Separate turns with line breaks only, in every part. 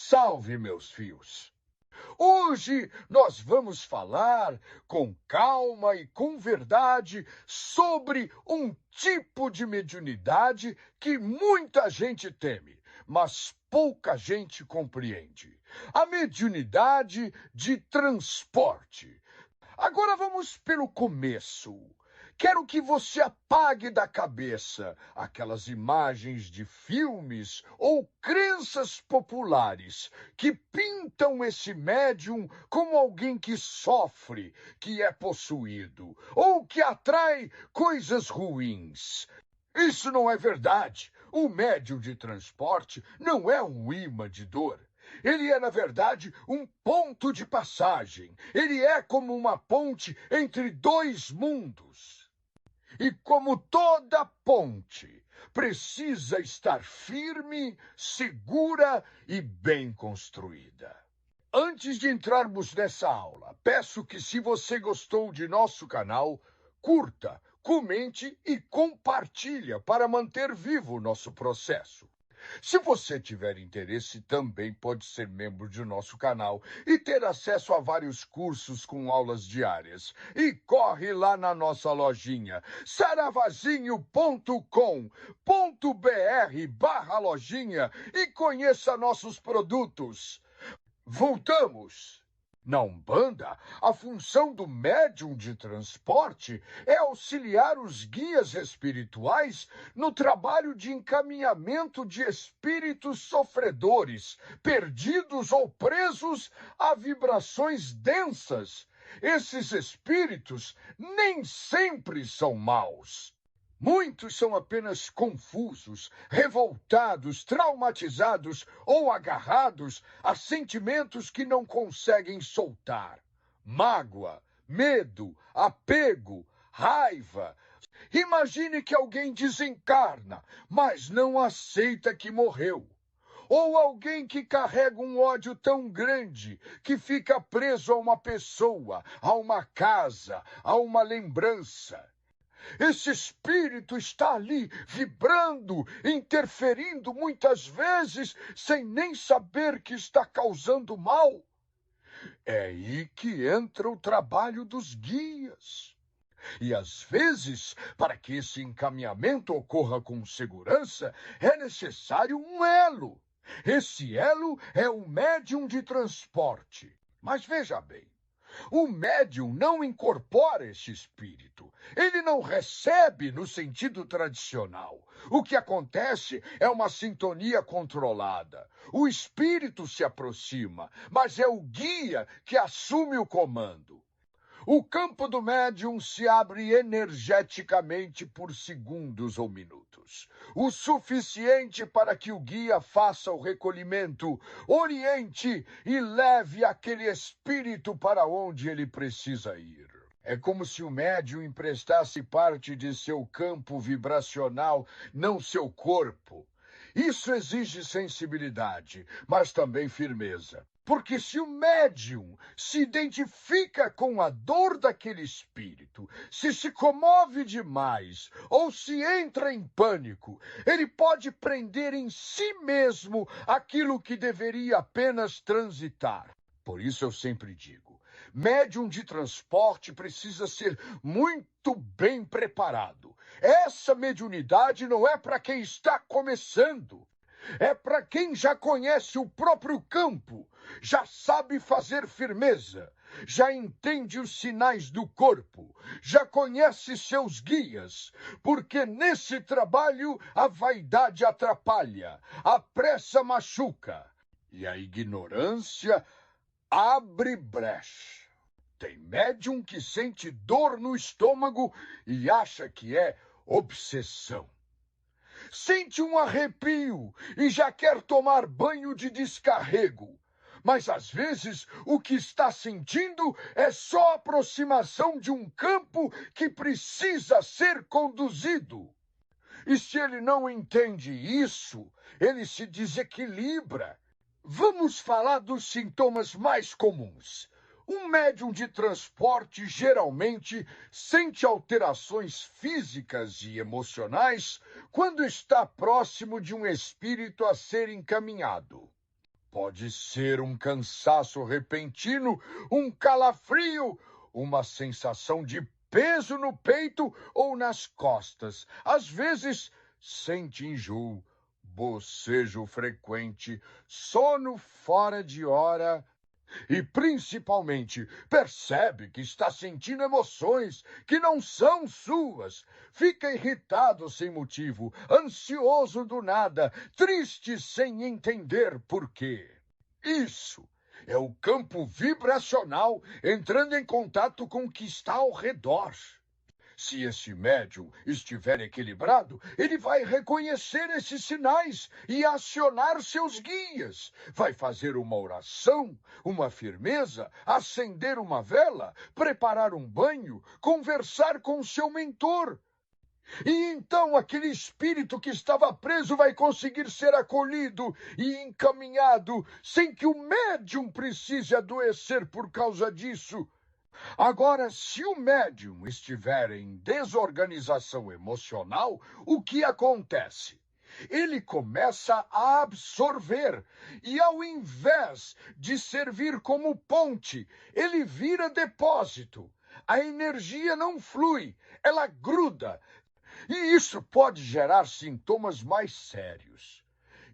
Salve, meus fios! Hoje nós vamos falar com calma e com verdade sobre um tipo de mediunidade que muita gente teme, mas pouca gente compreende. A mediunidade de transporte. Agora vamos pelo começo. Quero que você apague da cabeça aquelas imagens de filmes ou crenças populares que pintam esse médium como alguém que sofre, que é possuído ou que atrai coisas ruins. Isso não é verdade. O médium de transporte não é um imã de dor. Ele é, na verdade, um ponto de passagem. Ele é como uma ponte entre dois mundos. E como toda ponte, precisa estar firme, segura e bem construída. Antes de entrarmos nessa aula, peço que, se você gostou de nosso canal, curta, comente e compartilhe para manter vivo o nosso processo. Se você tiver interesse, também pode ser membro de nosso canal e ter acesso a vários cursos com aulas diárias. E corre lá na nossa lojinha, saravazinho.com.br/lojinha e conheça nossos produtos. Voltamos! Na Umbanda, a função do médium de transporte é auxiliar os guias espirituais no trabalho de encaminhamento de espíritos sofredores, perdidos ou presos a vibrações densas. Esses espíritos nem sempre são maus. Muitos são apenas confusos, revoltados, traumatizados ou agarrados a sentimentos que não conseguem soltar. Mágoa, medo, apego, raiva. Imagine que alguém desencarna, mas não aceita que morreu. Ou alguém que carrega um ódio tão grande que fica preso a uma pessoa, a uma casa, a uma lembrança. Esse espírito está ali, vibrando, interferindo muitas vezes, sem nem saber que está causando mal. É aí que entra o trabalho dos guias. E às vezes, para que esse encaminhamento ocorra com segurança, é necessário um elo. Esse elo é o médium de transporte. Mas veja bem, o médium não incorpora esse espírito. Ele não recebe no sentido tradicional. O que acontece é uma sintonia controlada. O espírito se aproxima, mas é o guia que assume o comando. O campo do médium se abre energeticamente por segundos ou minutos, o suficiente para que o guia faça o recolhimento, oriente e leve aquele espírito para onde ele precisa ir. É como se o médium emprestasse parte de seu campo vibracional, não seu corpo. Isso exige sensibilidade, mas também firmeza. Porque se o médium se identifica com a dor daquele espírito, se comove demais ou se entra em pânico, ele pode prender em si mesmo aquilo que deveria apenas transitar. Por isso eu sempre digo, médium de transporte precisa ser muito bem preparado. Essa mediunidade não é para quem está começando. É para quem já conhece o próprio campo, já sabe fazer firmeza, já entende os sinais do corpo, já conhece seus guias, porque nesse trabalho a vaidade atrapalha, a pressa machuca e a ignorância abre brecha. Tem médium que sente dor no estômago e acha que é obsessão. Sente um arrepio e já quer tomar banho de descarrego. Mas às vezes o que está sentindo é só a aproximação de um campo que precisa ser conduzido. E se ele não entende isso, ele se desequilibra. Vamos falar dos sintomas mais comuns. Um médium de transporte geralmente sente alterações físicas e emocionais quando está próximo de um espírito a ser encaminhado. Pode ser um cansaço repentino, um calafrio, uma sensação de peso no peito ou nas costas. Às vezes, sente enjoo, bocejo frequente, sono fora de hora. E, principalmente, percebe que está sentindo emoções que não são suas. Fica irritado sem motivo, ansioso do nada, triste sem entender por quê. Isso é o campo vibracional entrando em contato com o que está ao redor. Se esse médium estiver equilibrado, ele vai reconhecer esses sinais e acionar seus guias. Vai fazer uma oração, uma firmeza, acender uma vela, preparar um banho, conversar com seu mentor. E então aquele espírito que estava preso vai conseguir ser acolhido e encaminhado sem que o médium precise adoecer por causa disso. Agora, se o médium estiver em desorganização emocional, o que acontece? Ele começa a absorver e, ao invés de servir como ponte, ele vira depósito. A energia não flui, ela gruda. E isso pode gerar sintomas mais sérios.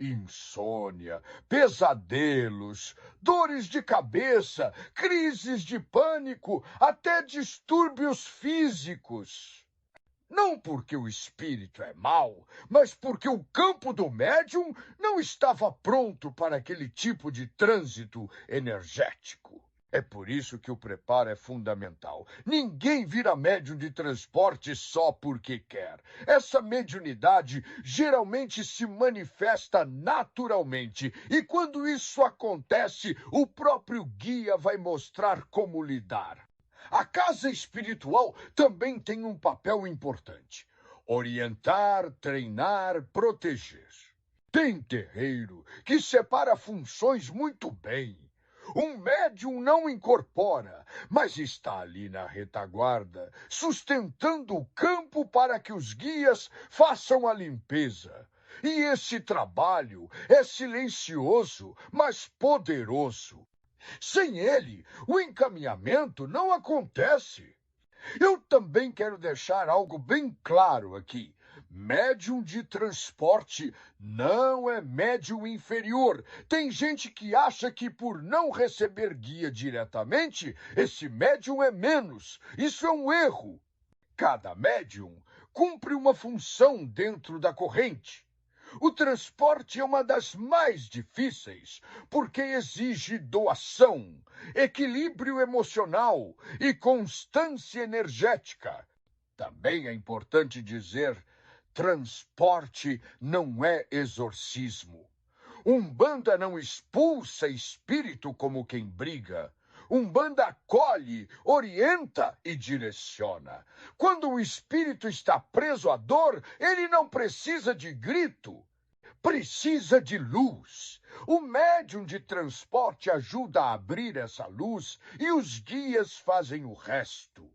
Insônia, pesadelos, dores de cabeça, crises de pânico, até distúrbios físicos. Não porque o espírito é mau, mas porque o campo do médium não estava pronto para aquele tipo de trânsito energético. É por isso que o preparo é fundamental. Ninguém vira médium de transporte só porque quer. Essa mediunidade geralmente se manifesta naturalmente. E quando isso acontece, o próprio guia vai mostrar como lidar. A casa espiritual também tem um papel importante: orientar, treinar, proteger. Tem terreiro que separa funções muito bem. Um médium não incorpora, mas está ali na retaguarda, sustentando o campo para que os guias façam a limpeza. E esse trabalho é silencioso, mas poderoso. Sem ele, o encaminhamento não acontece. Eu também quero deixar algo bem claro aqui. Médium de transporte não é médium inferior. Tem gente que acha que por não receber guia diretamente, esse médium é menos. Isso é um erro. Cada médium cumpre uma função dentro da corrente. O transporte é uma das mais difíceis, porque exige doação, equilíbrio emocional e constância energética. Também é importante dizer: transporte não é exorcismo. Umbanda não expulsa espírito como quem briga. Umbanda acolhe, orienta e direciona. Quando o espírito está preso à dor, ele não precisa de grito, precisa de luz. O médium de transporte ajuda a abrir essa luz e os guias fazem o resto.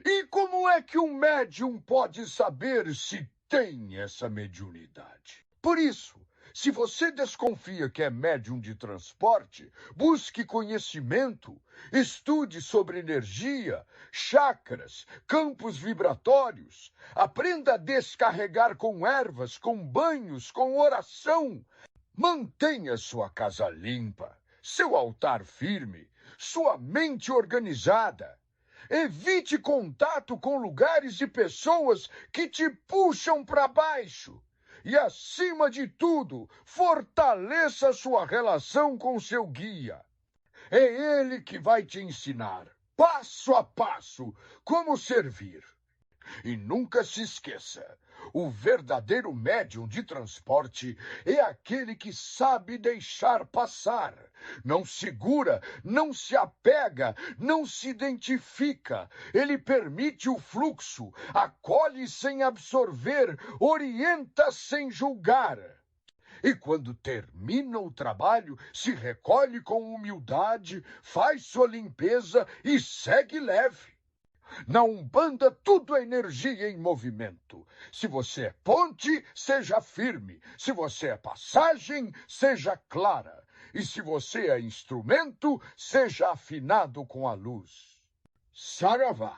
E como é que um médium pode saber se tem essa mediunidade? Por isso, se você desconfia que é médium de transporte, busque conhecimento, estude sobre energia, chakras, campos vibratórios, aprenda a descarregar com ervas, com banhos, com oração. Mantenha sua casa limpa, seu altar firme, sua mente organizada. Evite contato com lugares e pessoas que te puxam para baixo. E, acima de tudo, fortaleça sua relação com seu guia. É ele que vai te ensinar, passo a passo, como servir. E nunca se esqueça, o verdadeiro médium de transporte é aquele que sabe deixar passar. Não segura, não se apega, não se identifica. Ele permite o fluxo, acolhe sem absorver, orienta sem julgar. E quando termina o trabalho, se recolhe com humildade, faz sua limpeza e segue leve. Na Umbanda, tudo é energia em movimento. Se você é ponte, seja firme. Se você é passagem, seja clara. E se você é instrumento, seja afinado com a luz. Saravá.